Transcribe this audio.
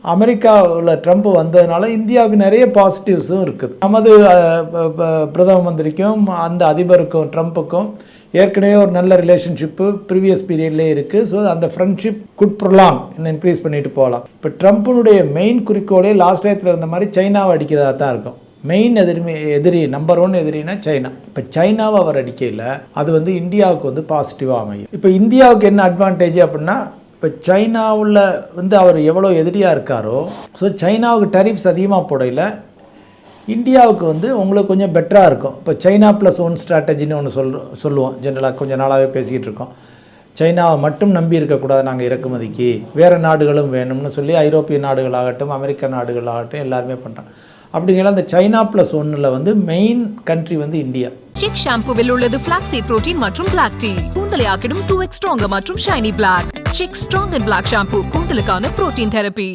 அமெரிக்காவில் ட்ரம்ப் வந்ததுனால இந்தியாவுக்கு நிறைய பாசிட்டிவ்ஸும் இருக்குது. நமது பிரதம மந்திரிக்கும் அந்த அதிபருக்கும் ட்ரம்ப்புக்கும் ஏற்கனவே ஒரு நல்ல ரிலேஷன்ஷிப்பு ப்ரீவியஸ் பீரியட்லேயே இருக்குது. ஸோ அந்த ஃப்ரெண்ட்ஷிப் குட் ப்ரொலாங் இன்னும் இன்க்ரீஸ் பண்ணிட்டு போகலாம். இப்போ ட்ரம்ப்பினுடைய மெயின் குறிக்கோளே லாஸ்ட் டயத்தில் இருந்த மாதிரி சைனாவை அடிக்கிறதா தான் இருக்கும். மெயின் எதிரி நம்பர் 1 எதிரினா சைனா. இப்போ சைனாவை அவர் அடிக்கையில் அது இந்தியாவுக்கு பாசிட்டிவாக அமையும். இப்போ இந்தியாவுக்கு என்ன அட்வான்டேஜ் அப்படின்னா, இப்போ சைனாவில் அவர் எவ்வளோ எதிரியாக இருக்காரோ, ஸோ சைனாவுக்கு டரிஃப்ஸ் அதிகமாக போடையில் இந்தியாவுக்கு உங்களுக்கு கொஞ்சம் பெட்டராக இருக்கும். இப்போ சைனா +1 ஸ்ட்ராட்டஜின்னு ஒன்று சொல்லுவோம். ஜென்ரலாக கொஞ்சம் நாளாகவே பேசிக்கிட்டு இருக்கோம். சைனாவை மட்டும் நம்பி இருக்கக்கூடாது நாங்கள் இறக்குமதிக்கு, வேறு நாடுகளும் வேணும்னு சொல்லி ஐரோப்பிய நாடுகளாகட்டும் அமெரிக்க நாடுகளாகட்டும் எல்லாருமே பண்ணுறாங்க. அப்படிங்கிற அந்த China +1 main country India. Chik ஷாம்புவில் உள்ளது ஃபிளாக்ஸீட் புரோட்டீன் மற்றும் பிளாக் டீ. கூந்தலை ஆக்கிடும் 2x ஸ்ட்ராங்கர் மற்றும் shiny black. Chik strong and black shampoo கூந்தலுக்கான புரோட்டீன் தெரப்பி.